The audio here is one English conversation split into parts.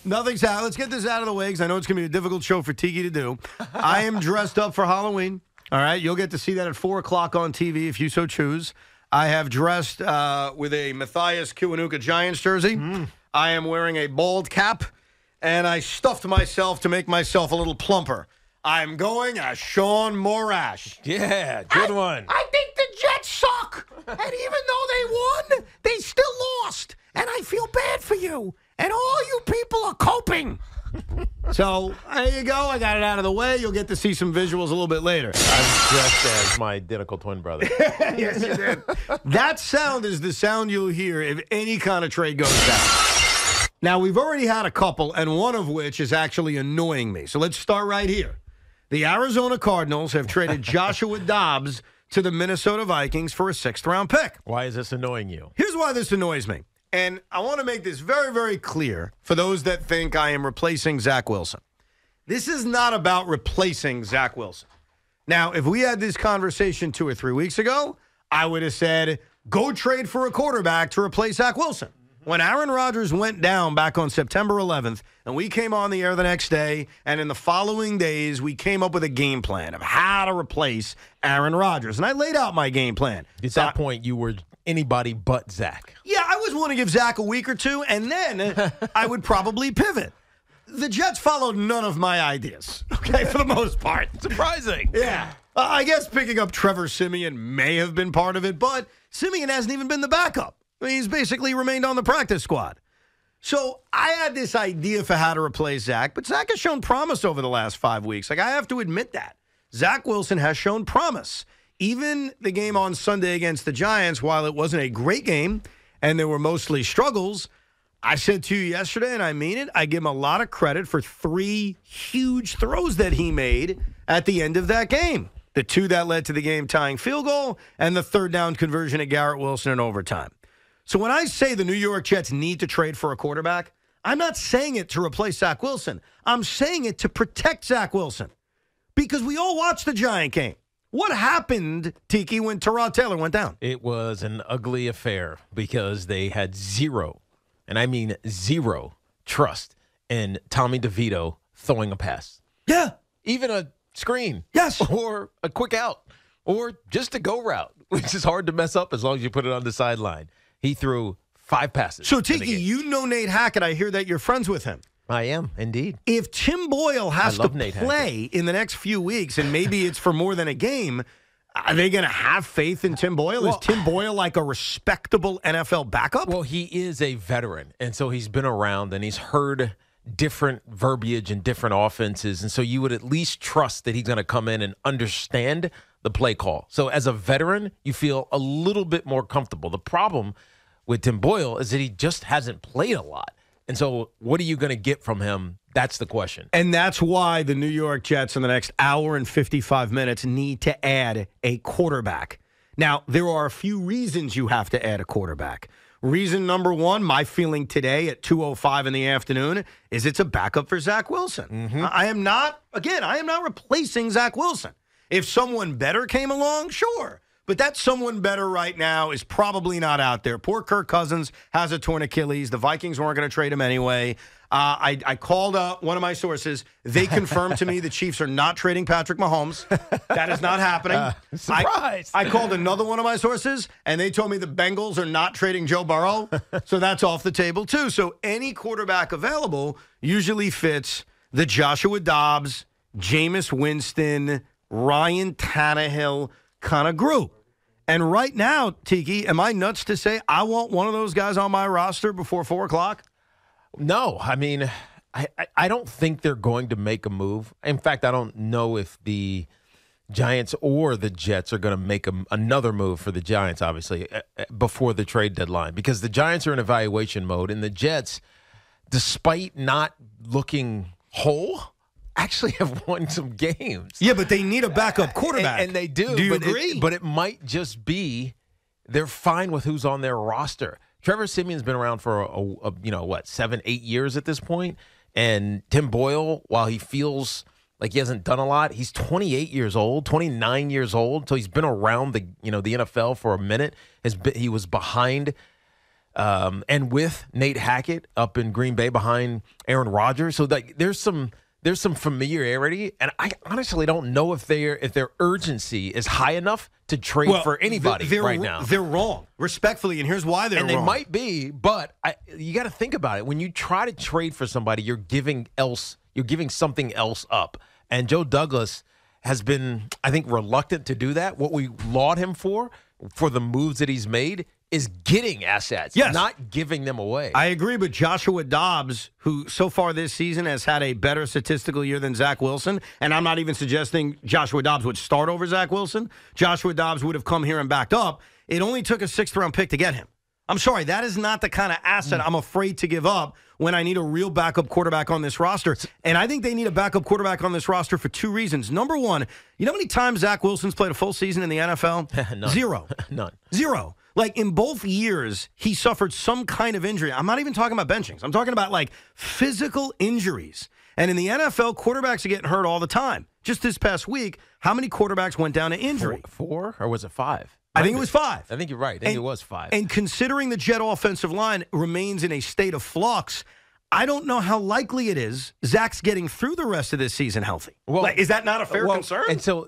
Nothing's out. Let's get this out of the way because I know it's going to be a difficult show for Tiki to do. I am dressed up for Halloween. All right, you'll get to see that at 4 o'clock on TV if you so choose. I have dressed with a Matthias Kiwanuka Giants jersey. I am wearing a bald cap, and I stuffed myself to make myself a little plumper. I'm going as Sean Morash. Yeah, good one. I think the Jets suck. And even though they won, they still lost. And I feel bad for you. And all you people are coping. So, there you go. I got it out of the way. You'll get to see some visuals a little bit later. I'm dressed as my identical twin brother. Yes, you did. That sound is the sound you'll hear if any kind of trade goes down. Now, we've already had a couple, and one of which is actually annoying me. So let's start right here. The Arizona Cardinals have traded Joshua Dobbs to the Minnesota Vikings for a 6th-round pick. Why is this annoying you? Here's why this annoys me. And I want to make this very, very clear for those that think I am replacing Zach Wilson. This is not about replacing Zach Wilson. Now, if we had this conversation 2 or 3 weeks ago, I would have said, go trade for a quarterback to replace Zach Wilson. When Aaron Rodgers went down back on September 11th, and we came on the air the next day, and in the following days, we came up with a game plan of how to replace Aaron Rodgers. And I laid out my game plan. At that point, you were anybody but Zach. Yeah, I was willing to give Zach a week or two, and then I would probably pivot. The Jets followed none of my ideas, okay, for the most part. Surprising. Yeah. I guess picking up Trevor Siemian may have been part of it, but Siemian hasn't even been the backup. I mean, he's basically remained on the practice squad. So I had this idea for how to replace Zach, but Zach has shown promise over the last 5 weeks. Like, I have to admit that. Zach Wilson has shown promise. Even the game on Sunday against the Giants, while it wasn't a great game and there were mostly struggles, I said to you yesterday, and I mean it, I give him a lot of credit for 3 huge throws that he made at the end of that game. The 2 that led to the game-tying field goal and the 3rd down conversion at Garrett Wilson in overtime. So when I say the New York Jets need to trade for a quarterback, I'm not saying it to replace Zach Wilson. I'm saying it to protect Zach Wilson. Because we all watched the Giant game. What happened, Tiki, when Tyrod Taylor went down? It was an ugly affair because they had zero, and I mean zero, trust in Tommy DeVito throwing a pass. Yeah. Even a screen. Yes. Or a quick out. Or just a go route, which is hard to mess up as long as you put it on the sideline. He threw 5 passes. So, Tiki, you know Nate Hackett. I hear that you're friends with him. I am, indeed. If Tim Boyle has to play in the next few weeks, and maybe it's for more than a game, are they going to have faith in Tim Boyle? Well, is Tim Boyle like a respectable NFL backup? Well, he is a veteran, and so he's been around, and he's heard different verbiage and different offenses, and so you would at least trust that he's going to come in and understand the play call. So as a veteran, you feel a little bit more comfortable. The problem with Tim Boyle is that he just hasn't played a lot. And so what are you going to get from him? That's the question. And that's why the New York Jets in the next hour and 55 minutes need to add a quarterback. Now, there are a few reasons you have to add a quarterback. Reason number 1, my feeling today at 2:05 in the afternoon, is it's a backup for Zach Wilson. I am not replacing Zach Wilson. If someone better came along, sure. But that someone better right now is probably not out there. Poor Kirk Cousins has a torn Achilles. The Vikings weren't going to trade him anyway. I called one of my sources. They confirmed to me the Chiefs are not trading Patrick Mahomes. That is not happening. Surprise. I called another one of my sources, and they told me the Bengals are not trading Joe Burrow. So that's off the table, too. So any quarterback available usually fits the Joshua Dobbs, Jameis Winston, Ryan Tannehill kind of group. And right now, Tiki, am I nuts to say I want one of those guys on my roster before 4 o'clock? No, I mean, I don't think they're going to make a move. In fact, I don't know if the Giants or the Jets are going to make another move for the Giants, obviously, before the trade deadline. Because the Giants are in evaluation mode, and the Jets, despite not looking whole, actually have won some games. Yeah, but they need a backup quarterback. And they do. Do you agree? But it might just be they're fine with who's on their roster. Trevor Siemian's been around for, 7, 8 years at this point. And Tim Boyle, while he feels like he hasn't done a lot, he's 28 years old, 29 years old. So he's been around the NFL for a minute. He was behind and with Nate Hackett up in Green Bay behind Aaron Rodgers. So there's some familiarity, and I honestly don't know if their urgency is high enough to trade for anybody right now. They're wrong, respectfully, and here's why they're wrong. And they might be, but you got to think about it. When you try to trade for somebody, you're giving something else up. And Joe Douglas has been, I think, reluctant to do that. What we laud him for the moves that he's made, is getting assets, not giving them away. I agree, but Joshua Dobbs, who so far this season has had a better statistical year than Zach Wilson, and I'm not even suggesting Joshua Dobbs would start over Zach Wilson. Joshua Dobbs would have come here and backed up. It only took a 6th-round pick to get him. I'm sorry, that is not the kind of asset I'm afraid to give up when I need a real backup quarterback on this roster. And I think they need a backup quarterback on this roster for 2 reasons. Number one, you know how many times Zach Wilson's played a full season in the NFL? None. Zero. None. Zero. Like, in both years, he suffered some kind of injury. I'm not even talking about benchings. I'm talking about, like, physical injuries. And in the NFL, quarterbacks are getting hurt all the time. Just this past week, how many quarterbacks went down to injury? 4 or was it 5? I think it was 5. I think you're right. I think it was 5. And considering the Jet offensive line remains in a state of flux, I don't know how likely it is Zach's getting through the rest of this season healthy. Well, like, is that not a fair concern? And so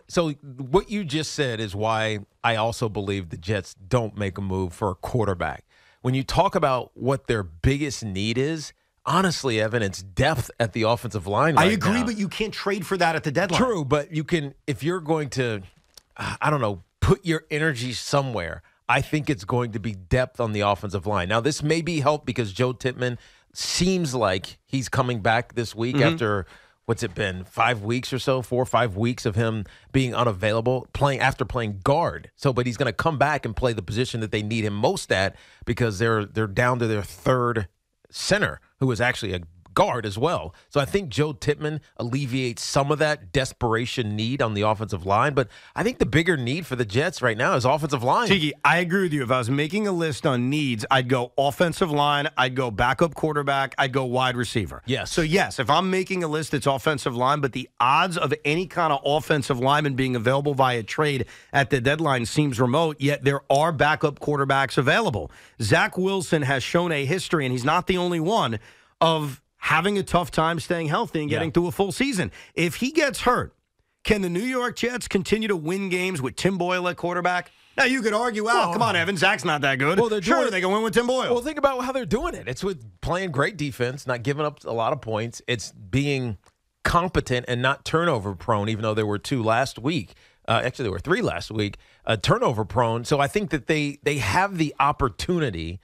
what you just said is why I also believe the Jets don't make a move for a quarterback. When you talk about what their biggest need is, honestly, Evan, it's depth at the offensive line right now. I agree, but you can't trade for that at the deadline. True, but you can, if you're going to, I don't know, put your energy somewhere, I think it's going to be depth on the offensive line. Now, this may be helped because Joe Tippmann seems like he's coming back this week after, what's it been, 5 weeks or so, 4 or 5 weeks of him being unavailable, after playing guard. But he's going to come back and play the position that they need him most at because they're down to their 3rd center, who is actually a guard as well. So I think Joe Tippmann alleviates some of that desperation need on the offensive line. But I think the bigger need for the Jets right now is offensive line. Tiki, I agree with you. If I was making a list on needs, I'd go offensive line, I'd go backup quarterback, I'd go wide receiver. Yes. So, yes, if I'm making a list, it's offensive line, but the odds of any kind of offensive lineman being available via trade at the deadline seems remote, yet there are backup quarterbacks available. Zach Wilson has shown a history, and he's not the only one, of having a tough time staying healthy and getting through a full season. If he gets hurt, can the New York Jets continue to win games with Tim Boyle at quarterback? Now, you could argue, come on, Evan, Zach's not that good. Well, they can win with Tim Boyle. Well, think about how they're doing it. It's with playing great defense, not giving up a lot of points. It's being competent and not turnover prone, even though there were 2 last week. Actually, there were 3 last week, turnover prone. So I think that they have the opportunity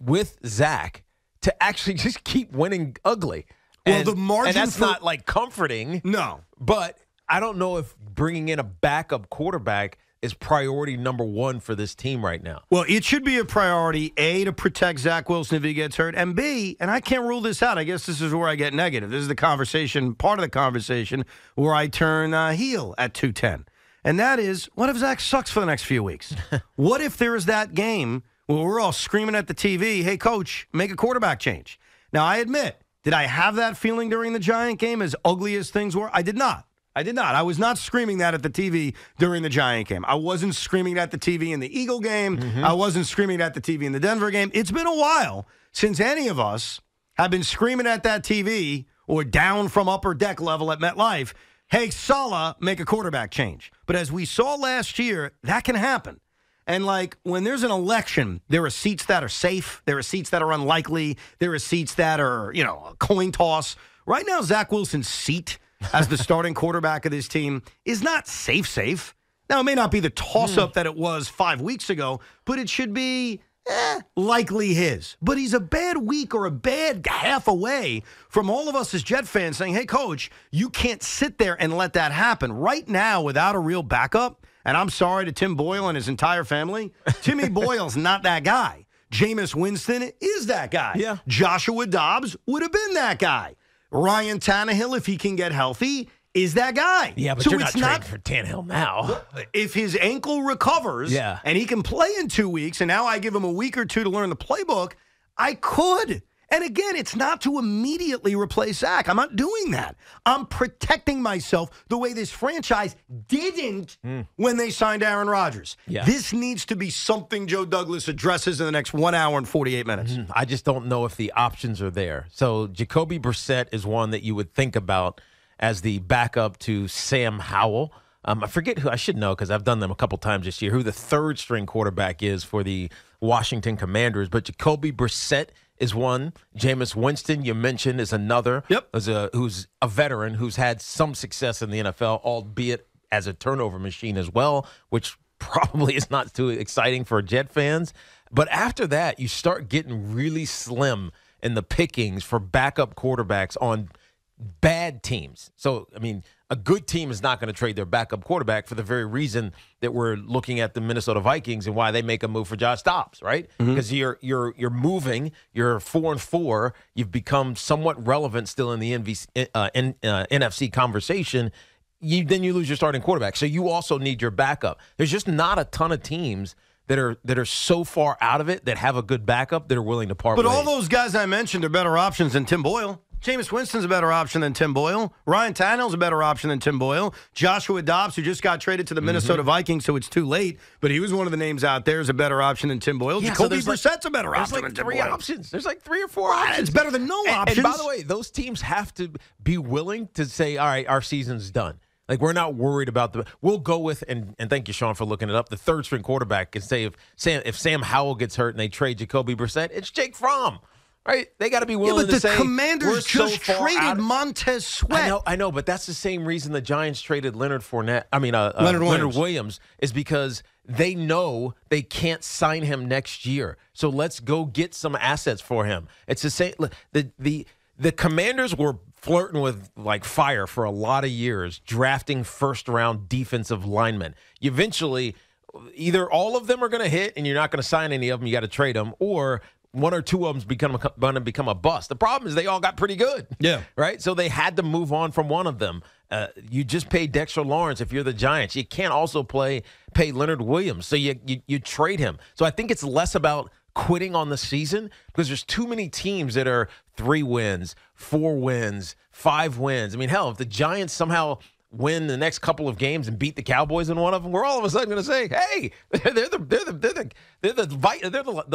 with Zach to actually just keep winning ugly. Well, the margin, and that's not like comforting. No. But I don't know if bringing in a backup quarterback is priority number 1 for this team right now. Well, it should be a priority, A, to protect Zach Wilson if he gets hurt, and B, and I can't rule this out. I guess this is where I get negative. This is the conversation, part of the conversation, where I turn heel at 210. And that is, what if Zach sucks for the next few weeks? What if there is that game where we're all screaming at the TV, hey, coach, make a quarterback change? Now, I admit, did I have that feeling during the Giant game, as ugly as things were? I did not. I was not screaming that at the TV during the Giant game. I wasn't screaming at the TV in the Eagle game. I wasn't screaming at the TV in the Denver game. It's been a while since any of us have been screaming at that TV or down from upper deck level at MetLife, hey, Saleh, make a quarterback change. But as we saw last year, that can happen. And, like, when there's an election, there are seats that are safe. There are seats that are unlikely. There are seats that are, a coin toss. Right now, Zach Wilson's seat as the starting quarterback of this team is not safe. Now, it may not be the toss-up that it was 5 weeks ago, but it should be likely his. But he's a bad week or a bad half away from all of us as Jet fans saying, hey, coach, you can't sit there and let that happen. Right now, without a real backup, and I'm sorry to Tim Boyle and his entire family, Timmy Boyle's not that guy. Jameis Winston is that guy. Yeah. Joshua Dobbs would have been that guy. Ryan Tannehill, if he can get healthy, is that guy. Yeah, but so you're not trading for Tannehill now. If his ankle recovers and he can play in 2 weeks, and now I give him a week or 2 to learn the playbook, I could. And again, it's not to immediately replace Zach. I'm not doing that. I'm protecting myself the way this franchise didn't when they signed Aaron Rodgers. Yeah. This needs to be something Joe Douglas addresses in the next 1 hour and 48 minutes. I just don't know if the options are there. So Jacoby Brissett is one that you would think about as the backup to Sam Howell. I forget who, I should know because I've done them a couple times this year, who the third string quarterback is for the Washington Commanders. But Jacoby Brissett is one. Jameis Winston, you mentioned, is another. Yep. Who's a veteran who's had some success in the NFL, albeit as a turnover machine as well, which probably is not too exciting for Jet fans. But after that, you start getting really slim in the pickings for backup quarterbacks on bad teams. So, I mean, a good team is not going to trade their backup quarterback for the very reason that we're looking at the Minnesota Vikings and why they make a move for Josh Dobbs, right? Because you're moving, you're 4-4, you've become somewhat relevant still in the NFC conversation. Then you lose your starting quarterback. So you also need your backup. There's just not a ton of teams that are so far out of it that have a good backup that are willing to part ways. But all those guys I mentioned are better options than Tim Boyle. Jameis Winston's a better option than Tim Boyle. Ryan Tannehill's a better option than Tim Boyle. Joshua Dobbs, who just got traded to the Minnesota Vikings, so it's too late, but he was one of the names out there, is a better option than Tim Boyle. Yeah, Jacoby Brissett's a better option than Tim Boyle. There's like 3 or 4 options. It's better than no options. And by the way, those teams have to be willing to say, all right, our season's done. Like, we're not worried about we'll go with, and thank you, Sean, for looking it up, the third string quarterback can say if Sam Howell gets hurt and they trade Jacoby Brissett, it's Jake Fromm. Right? They got to be willing to say, but the Commanders just traded Montez Sweat. I know, but that's the same reason the Giants traded Leonard Williams is because they know they can't sign him next year. So let's go get some assets for him. It's the same. The Commanders were flirting with like fire for a lot of years, drafting first-round defensive linemen. Eventually, either all of them are going to hit and you're not going to sign any of them, you got to trade them, or one or two of them's going to become a bust. The problem is they all got pretty good. Yeah. Right? So they had to move on from one of them. You just paid Dexter Lawrence if you're the Giants. You can't also pay Leonard Williams. So you trade him. So I think it's less about quitting on the season because there's too many teams that are 3 wins, 4 wins, 5 wins. I mean, hell, if the Giants somehow win the next couple of games and beat the Cowboys in one of them, we're all of a sudden going to say, "Hey, they're the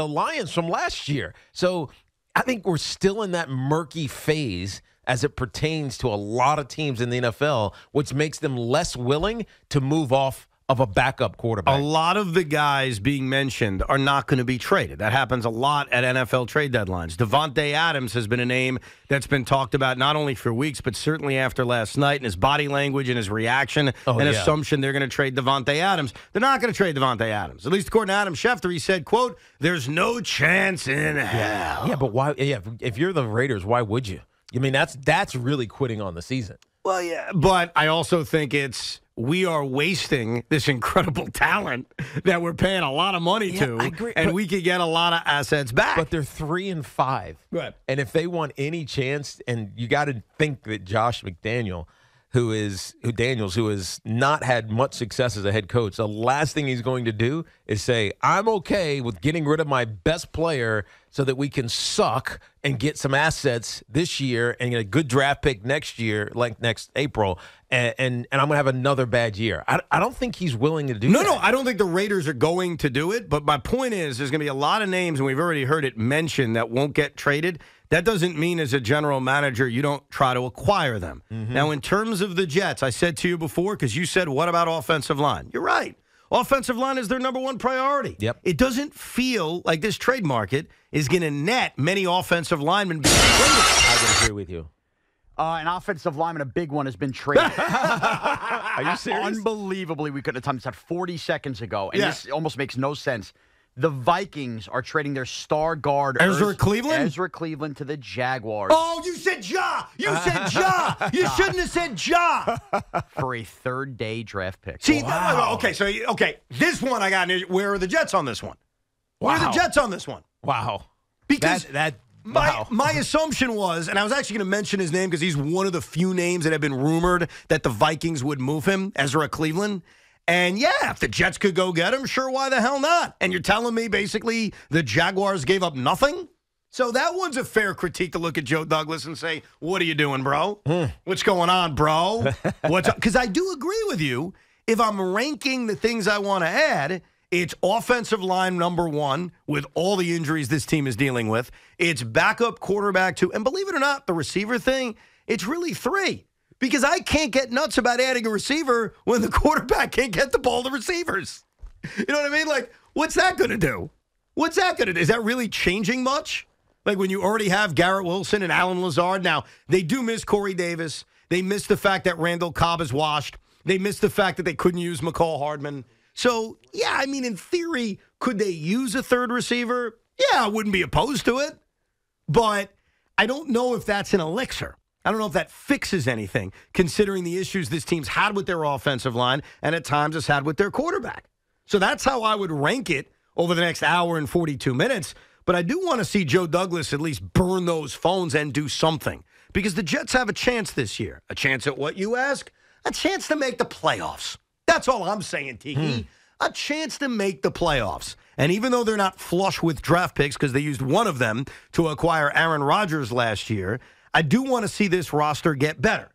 Lions from last year." So I think we're still in that murky phase as it pertains to a lot of teams in the NFL, which makes them less willing to move off of a backup quarterback. A lot of the guys being mentioned are not going to be traded. That happens a lot at NFL trade deadlines. Devontae Adams has been a name that's been talked about not only for weeks, but certainly after last night and his body language and his reaction assumption they're going to trade Devontae Adams. They're not going to trade Devontae Adams. At least according to Adam Schefter, he said, quote, "There's no chance in hell." Yeah, but why? Yeah, if you're the Raiders, why would you? I mean, that's really quitting on the season. Well, yeah, but I also think we are wasting this incredible talent that we're paying a lot of money to, I agree, and we could get a lot of assets back. But they're 3-5, right? And if they want any chance, and you got to think that Josh McDaniels, who has not had much success as a head coach, the last thing he's going to do is say, "I'm okay with getting rid of my best player so that we can suck and get some assets this year and get a good draft pick next year, like next April, and I'm going to have another bad year." I don't think he's willing to do that. No, I don't think the Raiders are going to do it, but my point is there's going to be a lot of names, and we've already heard it mentioned, that won't get traded. That doesn't mean as a general manager you don't try to acquire them. Now, in terms of the Jets, I said to you before, because you said, what about offensive line? You're right. Offensive line is their number one priority. Yep. It doesn't feel like this trade market is going to net many offensive linemen being traded. I would agree with you. An offensive lineman, a big one, has been traded. Are you serious? Unbelievably, we couldn't have timed that 40 seconds ago, and this almost makes no sense. The Vikings are trading their star guard, Ezra Cleveland to the Jaguars. Oh, you said Ja! You said Ja! You shouldn't have said Ja! For a third-day draft pick. See, okay, this one I got. Where are the Jets on this one? Where are the Jets on this one? Wow. Because wow. My assumption was, and I was actually going to mention his name because he's one of the few names that have been rumored that the Vikings would move him, Ezra Cleveland. And, yeah, if the Jets could go get him, sure, why the hell not? And you're telling me, basically, the Jaguars gave up nothing? So that one's a fair critique to look at Joe Douglas and say, what are you doing, bro? What's going on, bro? Because I do agree with you. If I'm ranking the things I want to add, it's offensive line number 1 with all the injuries this team is dealing with. It's backup quarterback 2. And believe it or not, the receiver thing, it's really 3. Because I can't get nuts about adding a receiver when the quarterback can't get the ball to receivers. You know what I mean? Like, what's that going to do? What's that going to do? Is that really changing much? Like when you already have Garrett Wilson and Alan Lazard. Now, they do miss Corey Davis. They miss the fact that Randall Cobb is washed. They miss the fact that they couldn't use McCall Hardman. So, yeah, I mean, in theory, could they use a third receiver? Yeah, I wouldn't be opposed to it. But I don't know if that's an elixir. I don't know if that fixes anything, considering the issues this team's had with their offensive line and at times has had with their quarterback. So that's how I would rank it over the next hour and 42 minutes. But I do want to see Joe Douglas at least burn those phones and do something. Because the Jets have a chance this year. A chance at what, you ask? A chance to make the playoffs. That's all I'm saying, Tiki. A chance to make the playoffs. And even though they're not flush with draft picks because they used one of them to acquire Aaron Rodgers last year, I do want to see this roster get better.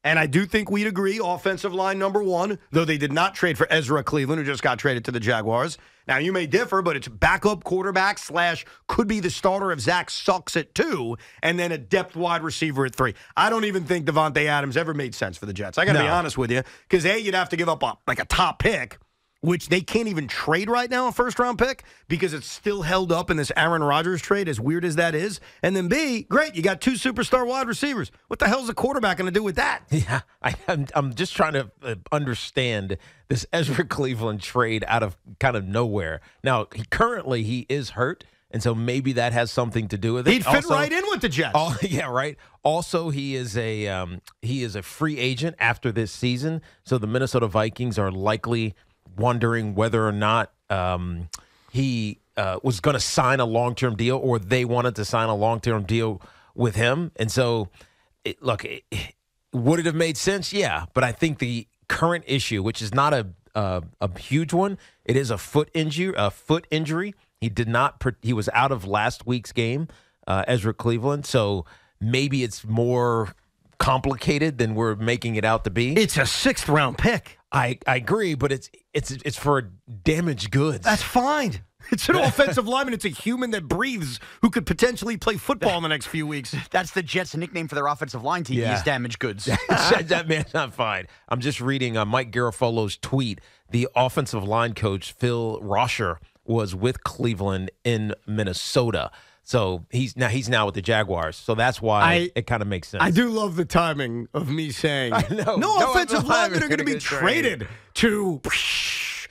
And I do think we'd agree, offensive line number 1, though they did not trade for Ezra Cleveland, who just got traded to the Jaguars. Now, you may differ, but it's backup quarterback / could be the starter if Zach sucks at 2, and then a depth wide receiver at 3. I don't even think Devontae Adams ever made sense for the Jets. I got to be honest with you, because A, you'd have to give up a top pick, which they can't even trade right now, a first-round pick, because it's still held up in this Aaron Rodgers trade, as weird as that is. And then B, great, you got 2 superstar wide receivers. What the hell's a quarterback going to do with that? Yeah, I'm just trying to understand this Ezra Cleveland trade out of kind of nowhere. Now, currently he is hurt, and so maybe that has something to do with it. He'd fit right in with the Jets. Yeah, right. Also, he is a free agent after this season, so the Minnesota Vikings are likely wondering whether or not he was going to sign a long-term deal or they wanted to sign a long-term deal with him. And so, would it have made sense? Yeah. But I think the current issue, which is not a huge one, it is a foot injury. He was out of last week's game, Ezra Cleveland. So maybe it's more complicated than we're making it out to be. It's a 6th-round pick. I agree, but it's for damaged goods. That's fine. It's an offensive lineman. It's a human that breathes who could potentially play football in the next few weeks. That's the Jets' nickname for their offensive line team. Yeah. Is damaged goods. That man's not fine. I'm just reading Mike Garafolo's tweet. The offensive line coach, Phil Rosher, was with Cleveland in Minnesota. So he's now with the Jaguars. So that's why it kind of makes sense. I do love the timing of me saying no offensive linemen are going to be traded to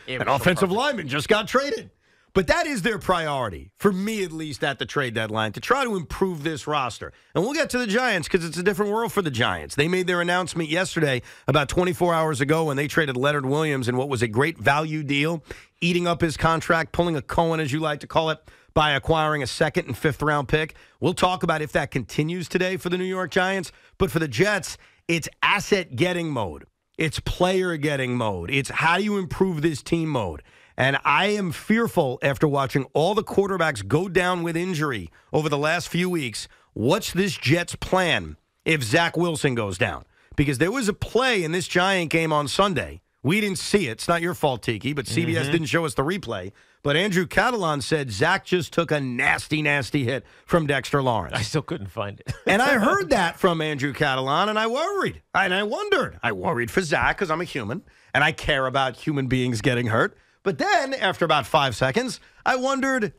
an offensive lineman just got traded. But that is their priority, for me at least, at the trade deadline, to try to improve this roster. And we'll get to the Giants because it's a different world for the Giants. They made their announcement yesterday, about 24 hours ago, when they traded Leonard Williams in what was a great value deal, eating up his contract, pulling a Cohen, as you like to call it, by acquiring a 2nd and 5th round pick. We'll talk about if that continues today for the New York Giants. But for the Jets, it's asset getting mode. It's player getting mode. It's how do you improve this team mode. And I am fearful after watching all the quarterbacks go down with injury over the last few weeks. What's this Jets plan if Zach Wilson goes down? Because there was a play in this Giant game on Sunday. We didn't see it. It's not your fault, Tiki, but CBS didn't show us the replay. But Andrew Catalan said Zach just took a nasty, nasty hit from Dexter Lawrence. I still couldn't find it. And I heard that from Andrew Catalan, and I worried. And I wondered. I worried for Zach because I'm a human, and I care about human beings getting hurt. But then, after about 5 seconds, I wondered,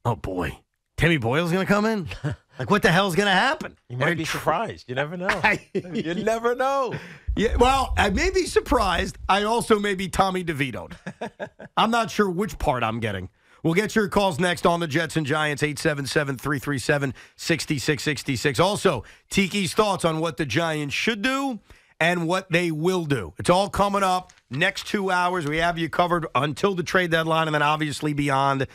oh, boy, Timmy Boyle's going to come in? Like, what the hell's going to happen? You might be surprised. You never know. You never know. Yeah, well, I may be surprised. I also may be Tommy DeVito'd. I'm not sure which part I'm getting. We'll get your calls next on the Jets and Giants, 877-337-6666. Also, Tiki's thoughts on what the Giants should do and what they will do. It's all coming up next 2 hours. We have you covered until the trade deadline and then obviously beyond.